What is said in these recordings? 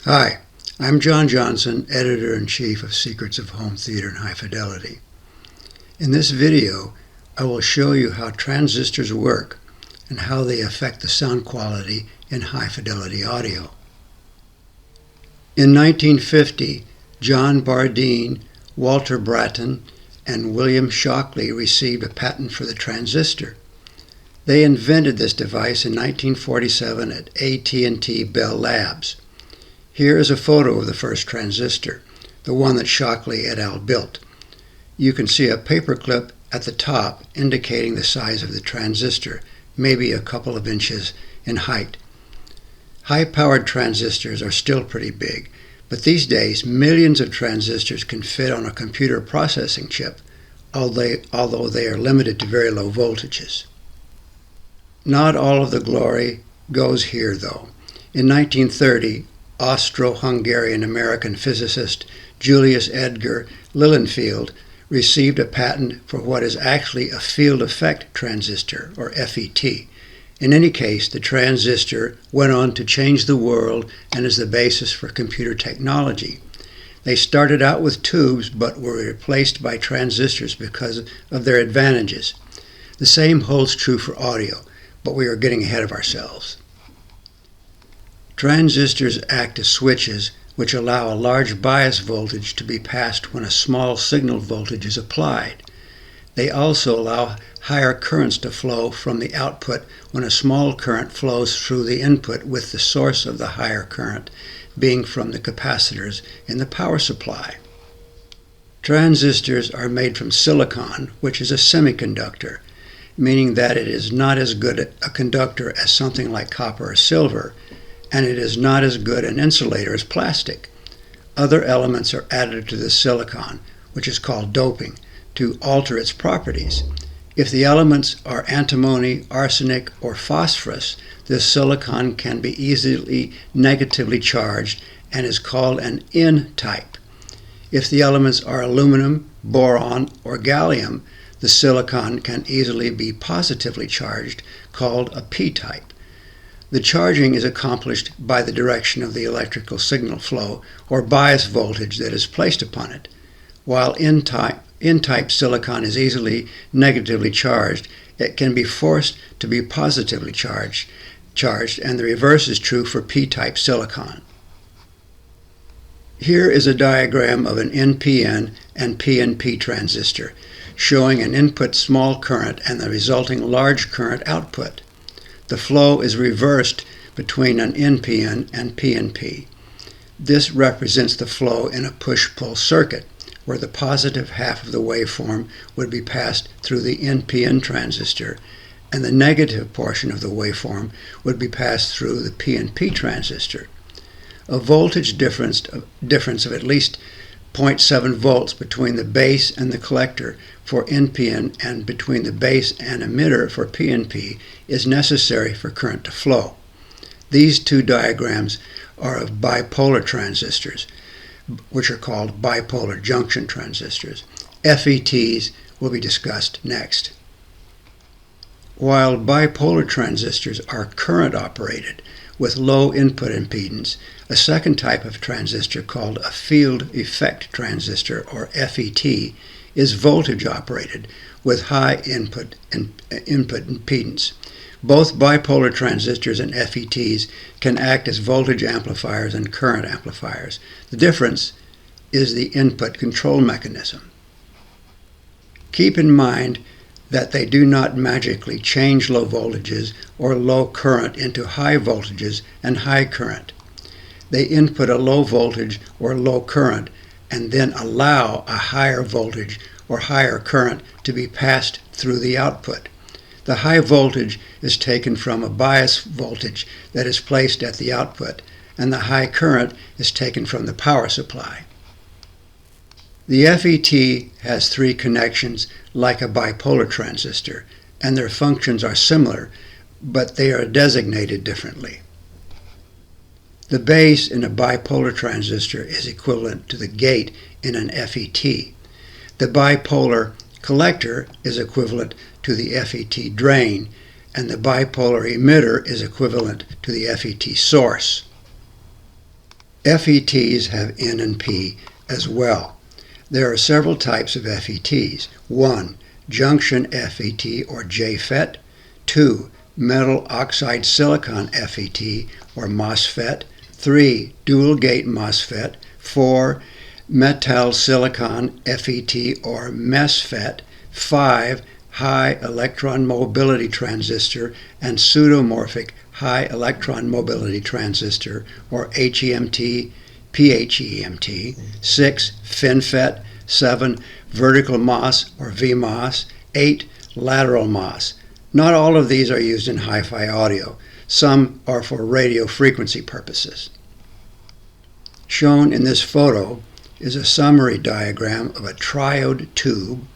Hi, I'm John Johnson, Editor-in-Chief of Secrets of Home Theater and High Fidelity. In this video, I will show you how transistors work and how they affect the sound quality in high-fidelity audio. In 1950, John Bardeen, Walter Brattain, and William Shockley received a patent for the transistor. They invented this device in 1947 at AT&T Bell Labs. Here is a photo of the first transistor, the one that Shockley et al. Built. You can see a paperclip at the top indicating the size of the transistor, maybe a couple of inches in height. High-powered transistors are still pretty big, but these days millions of transistors can fit on a computer processing chip, although they are limited to very low voltages. Not all of the glory goes here, though. In 1930, Austro-Hungarian-American physicist Julius Edgar Lilienfeld received a patent for what is actually a field effect transistor, or FET. In any case, the transistor went on to change the world and is the basis for computer technology. They started out with tubes but were replaced by transistors because of their advantages. The same holds true for audio, but we are getting ahead of ourselves. Transistors act as switches which allow a large bias voltage to be passed when a small signal voltage is applied. They also allow higher currents to flow from the output when a small current flows through the input, with the source of the higher current being from the capacitors in the power supply. Transistors are made from silicon, which is a semiconductor, meaning that it is not as good a conductor as something like copper or silver, and it is not as good an insulator as plastic. Other elements are added to the silicon, which is called doping, to alter its properties. If the elements are antimony, arsenic, or phosphorus, this silicon can be easily negatively charged and is called an N-type. If the elements are aluminum, boron, or gallium, the silicon can easily be positively charged, called a P-type. The charging is accomplished by the direction of the electrical signal flow, or bias voltage, that is placed upon it. While N-type silicon is easily negatively charged, it can be forced to be positively charged, and the reverse is true for P-type silicon. Here is a diagram of an NPN and PNP transistor, showing an input small current and the resulting large current output. The flow is reversed between an NPN and PNP. This represents the flow in a push-pull circuit, where the positive half of the waveform would be passed through the NPN transistor, and the negative portion of the waveform would be passed through the PNP transistor. A voltage difference of at least 0.7 volts between the base and the collector for NPN and between the base and emitter for PNP is necessary for current to flow. These two diagrams are of bipolar transistors, which are called bipolar junction transistors. FETs will be discussed next. While bipolar transistors are current operated with low input impedance, a second type of transistor called a field effect transistor, or FET, is voltage operated with high input impedance. Both bipolar transistors and FETs can act as voltage amplifiers and current amplifiers. The difference is the input control mechanism. Keep in mind that they do not magically change low voltages or low current into high voltages and high current. They input a low voltage or low current and then allow a higher voltage or higher current to be passed through the output. The high voltage is taken from a bias voltage that is placed at the output, and the high current is taken from the power supply. The FET has three connections like a bipolar transistor, and their functions are similar, but they are designated differently. The base in a bipolar transistor is equivalent to the gate in an FET. The bipolar collector is equivalent to the FET drain, and the bipolar emitter is equivalent to the FET source. FETs have N and P as well. There are several types of FETs. 1. Junction FET or JFET. 2. Metal oxide silicon FET or MOSFET. 3. Dual gate MOSFET. 4. Metal silicon FET or MESFET. 5. High electron mobility transistor and pseudomorphic high electron mobility transistor or HEMT, PHEMT. 6. FinFET. 7. Vertical MOS or VMOS. 8. Lateral MOS. Not all of these are used in hi-fi audio. Some are for radio frequency purposes. Shown in this photo is a summary diagram of a triode tube,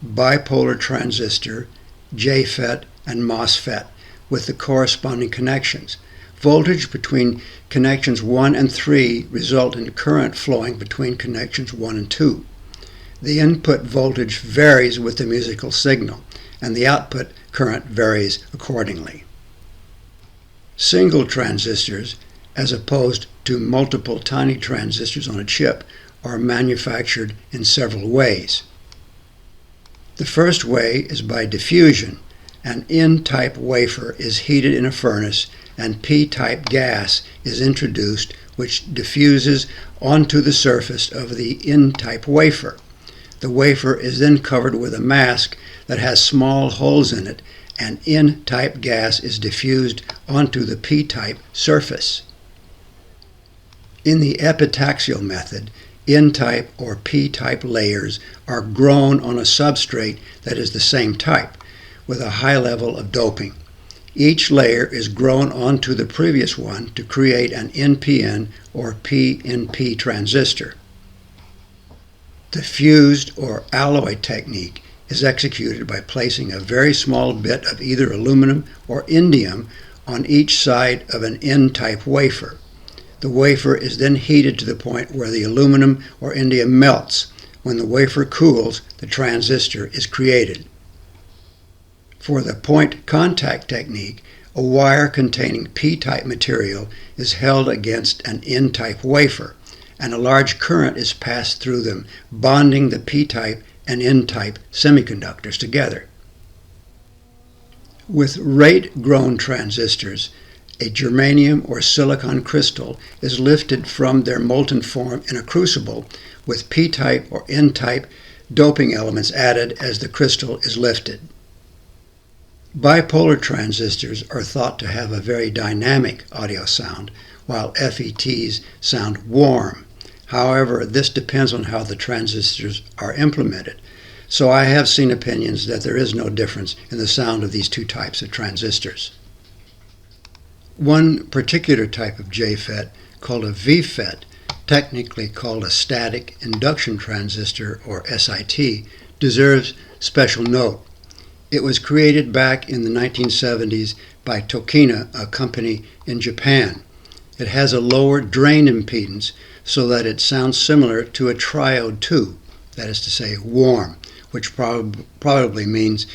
bipolar transistor, JFET, and MOSFET with the corresponding connections. Voltage between connections 1 and 3 result in current flowing between connections 1 and 2. The input voltage varies with the musical signal, and the output current varies accordingly. Single transistors, as opposed to multiple tiny transistors on a chip, are manufactured in several ways. The first way is by diffusion. An N-type wafer is heated in a furnace and P-type gas is introduced, which diffuses onto the surface of the N-type wafer. The wafer is then covered with a mask that has small holes in it, and N-type gas is diffused onto the P-type surface. In the epitaxial method, N-type or P-type layers are grown on a substrate that is the same type, with a high level of doping. Each layer is grown onto the previous one to create an NPN or PNP transistor. The fused or alloy technique is executed by placing a very small bit of either aluminum or indium on each side of an N-type wafer. The wafer is then heated to the point where the aluminum or indium melts. When the wafer cools, the transistor is created. For the point contact technique, a wire containing P-type material is held against an N-type wafer, and a large current is passed through them, bonding the P-type and N-type semiconductors together. With rate-grown transistors, a germanium or silicon crystal is lifted from their molten form in a crucible with P-type or N-type doping elements added as the crystal is lifted. Bipolar transistors are thought to have a very dynamic audio sound, while FETs sound warm. However, this depends on how the transistors are implemented. So I have seen opinions that there is no difference in the sound of these two types of transistors. One particular type of JFET, called a VFET, technically called a static induction transistor or SIT, deserves special note. It was created back in the 1970s by Tokina, a company in Japan. It has a lower drain impedance so that it sounds similar to a triode tube, that is to say warm, which probably means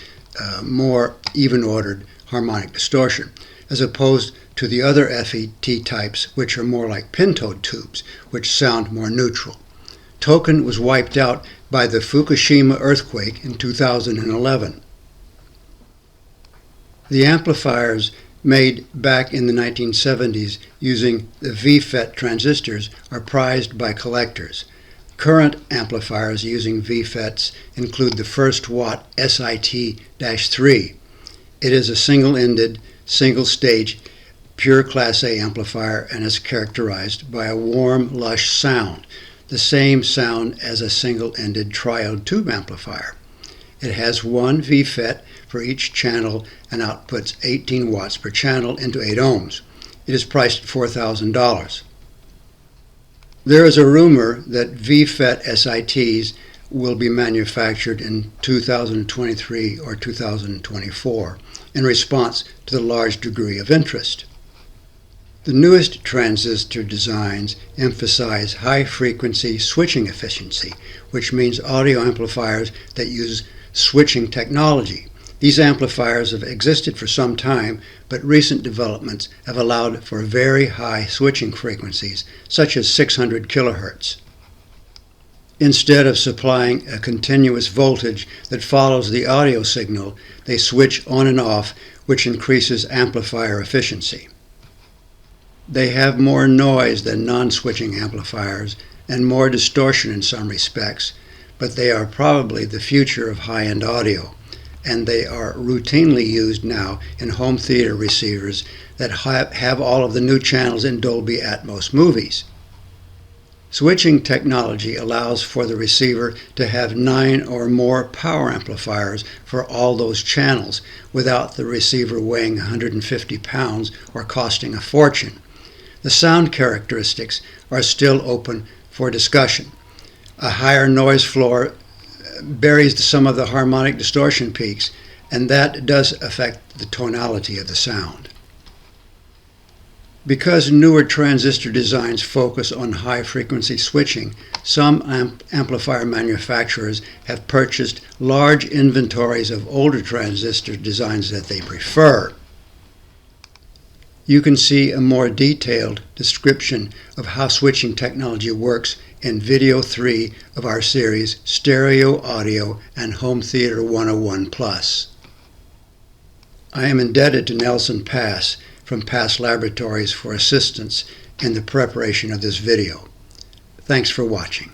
more even-ordered harmonic distortion, as opposed to the other FET types, which are more like pentode tubes, which sound more neutral. Token was wiped out by the Fukushima earthquake in 2011. The amplifiers made back in the 1970s using the VFET transistors are prized by collectors. Current amplifiers using VFETs include the First Watt SIT-3. It is a single-ended, single-stage, pure Class A amplifier and is characterized by a warm, lush sound, the same sound as a single-ended triode tube amplifier. It has one VFET for each channel and outputs 18 watts per channel into 8 ohms. It is priced at $4,000. There is a rumor that VFET SITs will be manufactured in 2023 or 2024 in response to the large degree of interest. The newest transistor designs emphasize high-frequency switching efficiency, which means audio amplifiers that use switching technology. These amplifiers have existed for some time, but recent developments have allowed for very high switching frequencies, such as 600 kHz. Instead of supplying a continuous voltage that follows the audio signal, they switch on and off, which increases amplifier efficiency. They have more noise than non-switching amplifiers and more distortion in some respects, but they are probably the future of high-end audio, and they are routinely used now in home theater receivers that have all of the new channels in Dolby Atmos movies. Switching technology allows for the receiver to have 9 or more power amplifiers for all those channels without the receiver weighing 150 pounds or costing a fortune. The sound characteristics are still open for discussion. A higher noise floor buries some of the harmonic distortion peaks, and that does affect the tonality of the sound. Because newer transistor designs focus on high-frequency switching, some amplifier manufacturers have purchased large inventories of older transistor designs that they prefer. You can see a more detailed description of how switching technology works in Video 3 of our series Stereo Audio and Home Theater 101 Plus. I am indebted to Nelson Pass from Pass Laboratories for assistance in the preparation of this video. Thanks for watching.